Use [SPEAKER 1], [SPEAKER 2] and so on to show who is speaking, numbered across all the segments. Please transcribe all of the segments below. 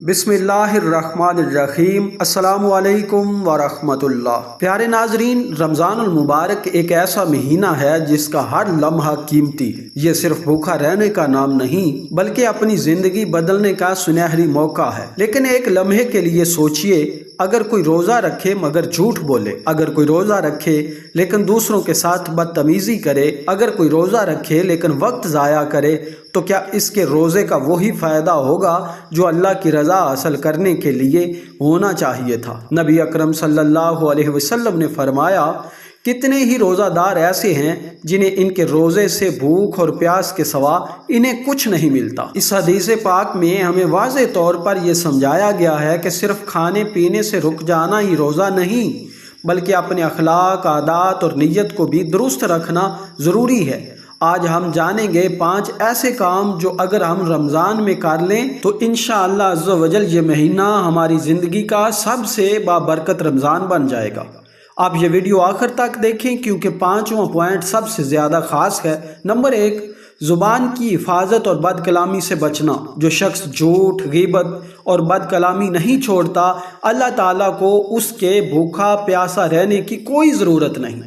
[SPEAKER 1] बिस्मिल्लाहिर्रहमानिर्रहीम। अस्सलाम वालेकुम वरहमतुल्लाह। प्यारे नाजरीन, रमज़ान मुबारक एक ऐसा महीना है जिसका हर लम्हा कीमती है। ये सिर्फ भूखा रहने का नाम नहीं बल्कि अपनी ज़िंदगी बदलने का सुनहरी मौका है। लेकिन एक लम्हे के लिए सोचिए, अगर कोई रोज़ा रखे मगर झूठ बोले, अगर कोई रोज़ा रखे लेकिन दूसरों के साथ बदतमीज़ी करे, अगर कोई रोज़ा रखे लेकिन वक्त ज़ाया करे, तो क्या इसके रोज़े का वही फ़ायदा होगा जो अल्लाह की रज़ा हासिल करने के लिए होना चाहिए था। नबी अकरम सल्लल्लाहु अलैहि वसल्लम ने फरमाया, कितने ही रोज़ादार ऐसे हैं जिन्हें इनके रोज़े से भूख और प्यास के सिवा इन्हें कुछ नहीं मिलता। इस हदीस पाक में हमें वाज़े तौर पर यह समझाया गया है कि सिर्फ खाने पीने से रुक जाना ही रोज़ा नहीं बल्कि अपने अखलाक, आदात और नीयत को भी दुरुस्त रखना ज़रूरी है। आज हम जानेंगे 5 ऐसे काम जो अगर हम रमज़ान में कर लें तो इंशाअल्लाह अज़्ज़ व जल ये महीना हमारी ज़िंदगी का सबसे बाबरकत रमज़ान बन जाएगा। आप ये वीडियो आखिर तक देखें क्योंकि 5वां पॉइंट सबसे ज़्यादा ख़ास है। नंबर 1, ज़ुबान की हिफाजत और बदकलामी से बचना। जो शख्स झूठ, गीबत और बदकलामी नहीं छोड़ता, अल्लाह ताला को उसके भूखा प्यासा रहने की कोई ज़रूरत नहीं।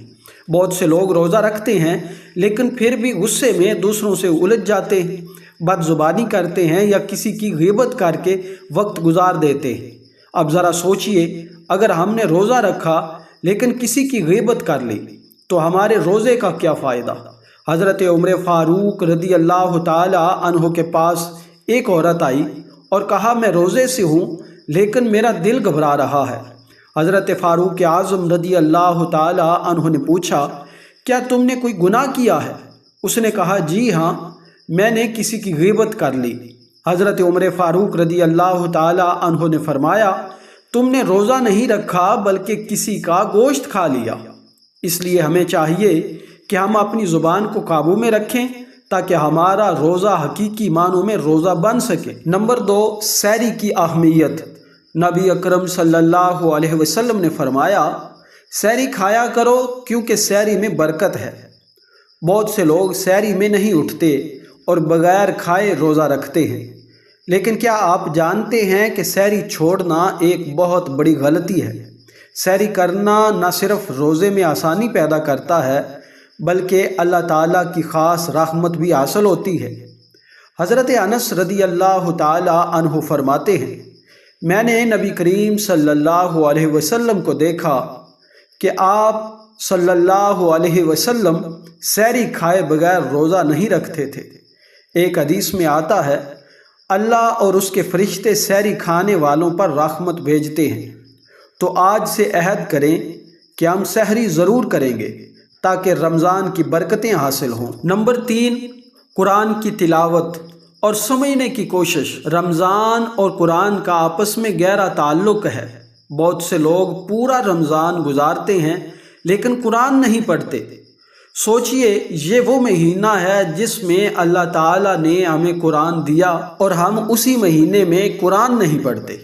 [SPEAKER 1] बहुत से लोग रोज़ा रखते हैं लेकिन फिर भी गुस्से में दूसरों से उलझ जाते हैं, बदजुबानी करते हैं या किसी की गीबत करके वक्त गुजार देते हैं। अब ज़रा सोचिए, अगर हमने रोज़ा रखा लेकिन किसी की गीबत कर ली तो हमारे रोज़े का क्या फ़ायदा। हज़रत उमर फ़ारूक रदी अल्लाह ताला अन्हो के पास एक औरत आई और कहा, मैं रोज़े से हूँ लेकिन मेरा दिल घबरा रहा है। हज़रत फ़ारूक आज़म रदी अल्लाह ताला अन्हो ने पूछा, क्या तुमने कोई गुनाह किया है? उसने कहा, जी हाँ, मैंने किसी की गीबत कर ली। हज़रत उमर फ़ारूक रदी अल्लाह ताला अन्हो ने फरमाया, तुमने रोज़ा नहीं रखा बल्कि किसी का गोश्त खा लिया। इसलिए हमें चाहिए कि हम अपनी ज़ुबान को काबू में रखें ताकि हमारा रोज़ा हकीकी मानों में रोज़ा बन सके। नंबर 2, सहरी की अहमियत। नबी अकरम सल्लल्लाहु अलैहि वसल्लम ने फरमाया, सहरी खाया करो क्योंकि सहरी में बरकत है। बहुत से लोग सहरी में नहीं उठते और बगैर खाए रोज़ा रखते हैं। लेकिन क्या आप जानते हैं कि सहरी छोड़ना एक बहुत बड़ी गलती है। सहरी करना न सिर्फ रोज़े में आसानी पैदा करता है बल्कि अल्लाह ताला की ख़ास रहमत भी हासिल होती है। हज़रत अनस रदी अल्लाह ताला अन्हु फरमाते हैं, मैंने नबी करीम सल्लल्लाहु अलैहि वसल्लम को देखा कि आप सल्लल्लाहु अलैहि वसल्लम सहरी खाए बगैर रोज़ा नहीं रखते थे। एक हदीस में आता है, अल्लाह और उसके फरिश्ते सहरी खाने वालों पर रहमत भेजते हैं। तो आज से अहद करें कि हम सहरी ज़रूर करेंगे ताकि रमज़ान की बरकतें हासिल हों। नंबर 3, कुरान की तिलावत और समझने की कोशिश। रमज़ान और कुरान का आपस में गहरा ताल्लुक़ है। बहुत से लोग पूरा रमज़ान गुजारते हैं लेकिन कुरान नहीं पढ़ते। सोचिए, ये वो महीना है जिसमें अल्लाह ताला ने हमें कुरान दिया और हम उसी महीने में कुरान नहीं पढ़ते।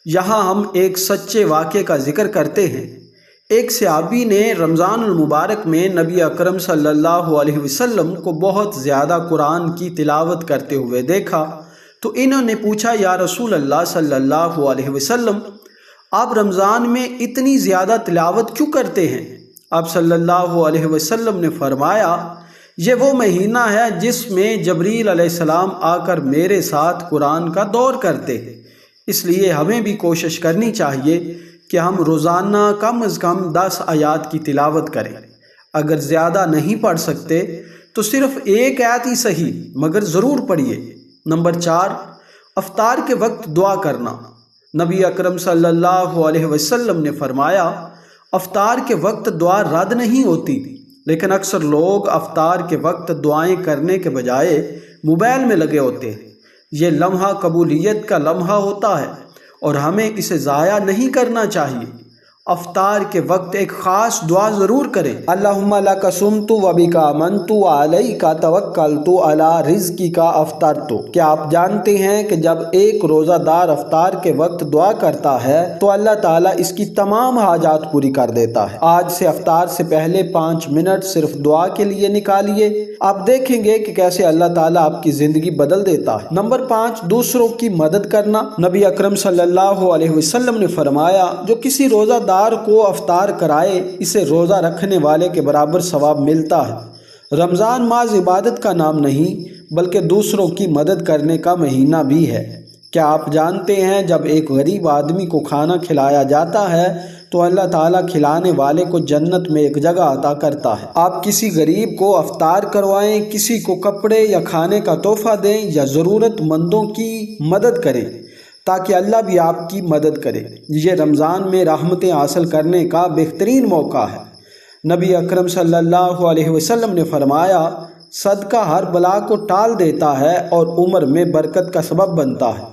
[SPEAKER 1] यहाँ हम एक सच्चे वाक़े का जिक्र करते हैं। एक सहाबी ने रमज़ान मुबारक में नबी अकरम सल्लल्लाहु अलैहि वसल्लम को बहुत ज़्यादा कुरान की तिलावत करते हुए देखा तो इन्होंने पूछा, या रसूल अल्लाह सल्लल्लाहु अलैहि वसल्लम, आप रमज़ान में इतनी ज़्यादा तिलावत क्यों करते हैं? आप सल्लल्लाहु अलैहि वसल्लम ने फरमाया, ये वो महीना है जिसमें जबरील अलैहिस्सलाम आकर मेरे साथ कुरान का दौर करते हैं। इसलिए हमें भी कोशिश करनी चाहिए कि हम रोज़ाना कम अज़ कम 10 आयात की तिलावत करें। अगर ज़्यादा नहीं पढ़ सकते तो सिर्फ़ एक आयत ही सही मगर ज़रूर पढ़िए। नंबर 4, अफ्तार के वक्त दुआ करना। नबी अकरम सल्लल्लाहु अलैहि वसल्लम ने फरमाया, अफ्तार के वक्त दुआ रद्द नहीं होती, लेकिन अक्सर लोग अफ्तार के वक्त दुआएं करने के बजाय मोबाइल में लगे होते हैं। ये लम्हा कबूलियत का लम्हा होता है और हमें इसे ज़ाया नहीं करना चाहिए। افطار کے وقت ایک خاص دعا ضرور کریں۔ اللہم لک صمت و بک آمنت و علیک توکلت علی رزقک افطرت۔ کیا آپ جانتے ہیں کہ جب ایک روزہ دار افطار کے وقت دعا کرتا ہے تو اللہ تعالیٰ اس کی تمام حاجات پوری کر دیتا ہے۔ آج سے افطار سے پہلے 5 منٹ صرف دعا کے لیے نکالیے، آپ دیکھیں گے کہ کیسے اللہ تعالیٰ آپ کی زندگی بدل دیتا ہے۔ نمبر 5، دوسروں کی مدد کرنا۔ نبی اکرم صلی اللہ علیہ وسلم نے فرمایا، جو کسی روزہ دار کو افطار کرائے اسے روزہ رکھنے والے کے برابر ثواب ملتا ہے۔ رمضان محض عبادت کا نام نہیں بلکہ دوسروں کی مدد کرنے کا مہینہ بھی ہے۔ کیا آپ جانتے ہیں جب ایک غریب آدمی کو کھانا کھلایا جاتا ہے تو اللہ تعالیٰ کھلانے والے کو جنت میں ایک جگہ عطا کرتا ہے۔ آپ کسی غریب کو افطار کروائیں، کسی کو کپڑے یا کھانے کا تحفہ دیں یا ضرورت مندوں کی مدد کریں تاکہ اللہ بھی آپ کی مدد کرے۔ یہ رمضان میں رحمتیں حاصل کرنے کا بہترین موقع ہے۔ نبی اکرم صلی اللہ علیہ وسلم نے فرمایا، صدقہ ہر بلا کو ٹال دیتا ہے اور عمر میں برکت کا سبب بنتا ہے۔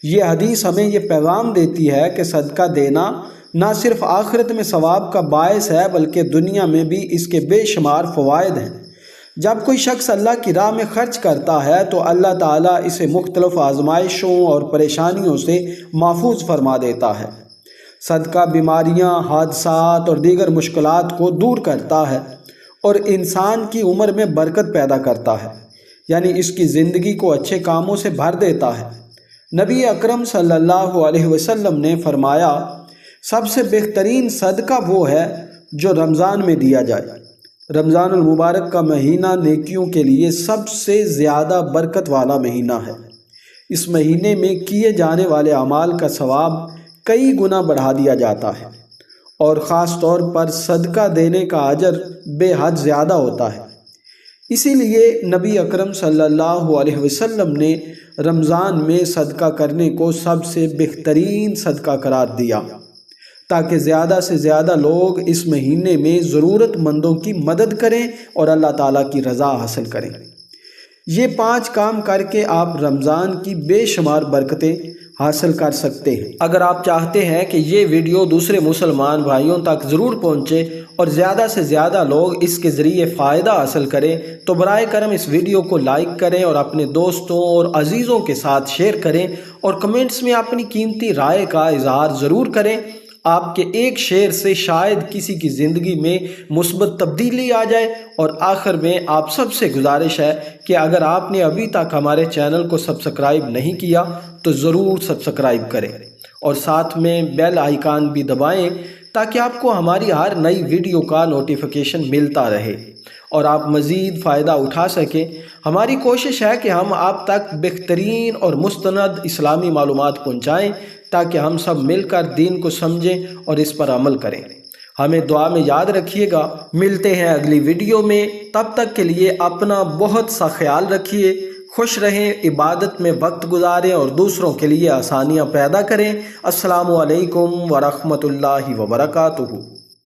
[SPEAKER 1] یہ حدیث ہمیں یہ پیغام دیتی ہے کہ صدقہ دینا نہ صرف آخرت میں ثواب کا باعث ہے بلکہ دنیا میں بھی اس کے بے شمار فوائد ہیں۔ جب کوئی شخص اللہ کی راہ میں خرچ کرتا ہے تو اللہ تعالیٰ اسے مختلف آزمائشوں اور پریشانیوں سے محفوظ فرما دیتا ہے۔ صدقہ بیماریاں، حادثات اور دیگر مشکلات کو دور کرتا ہے اور انسان کی عمر میں برکت پیدا کرتا ہے، یعنی اس کی زندگی کو اچھے کاموں سے بھر دیتا ہے۔ نبی اکرم صلی اللہ علیہ وسلم نے فرمایا، سب سے بہترین صدقہ وہ ہے جو رمضان میں دیا جائے۔ رمضان المبارک کا مہینہ نیکیوں کے لیے سب سے زیادہ برکت والا مہینہ ہے۔ اس مہینے میں کیے جانے والے اعمال کا ثواب کئی گنا بڑھا دیا جاتا ہے اور خاص طور پر صدقہ دینے کا اجر بے حد زیادہ ہوتا ہے۔ اسی لیے نبی اکرم صلی اللہ علیہ وسلم نے رمضان میں صدقہ کرنے کو سب سے بہترین صدقہ قرار دیا تاکہ زیادہ سے زیادہ لوگ اس مہینے میں ضرورت مندوں کی مدد کریں اور اللہ تعالیٰ کی رضا حاصل کریں۔ یہ 5 کام کر کے آپ رمضان کی بے شمار برکتیں حاصل کر سکتے ہیں۔ اگر آپ چاہتے ہیں کہ یہ ویڈیو دوسرے مسلمان بھائیوں تک ضرور پہنچے اور زیادہ سے زیادہ لوگ اس کے ذریعے فائدہ حاصل کریں تو براہ کرم اس ویڈیو کو لائک کریں اور اپنے دوستوں اور عزیزوں کے ساتھ شیئر کریں اور کمنٹس میں اپنی قیمتی رائے کا اظہار ضرور کریں۔ آپ کے ایک شیئر سے شاید کسی کی زندگی میں مثبت تبدیلی آ جائے۔ اور آخر میں آپ سب سے گزارش ہے کہ اگر آپ نے ابھی تک ہمارے چینل کو سبسکرائب نہیں کیا تو ضرور سبسکرائب کریں اور ساتھ میں بیل آئیکن بھی دبائیں تاکہ آپ کو ہماری ہر نئی ویڈیو کا نوٹیفیکیشن ملتا رہے اور آپ مزید فائدہ اٹھا سکیں۔ ہماری کوشش ہے کہ ہم آپ تک بہترین اور مستند اسلامی معلومات پہنچائیں تاکہ ہم سب مل کر دین کو سمجھیں اور اس پر عمل کریں۔ ہمیں دعا میں یاد رکھیے گا۔ ملتے ہیں اگلی ویڈیو میں، تب تک کے لیے اپنا بہت سا خیال رکھیے، خوش رہیں، عبادت میں وقت گزاریں اور دوسروں کے لیے آسانیاں پیدا کریں۔ السلام علیکم ورحمۃ اللہ وبرکاتہ۔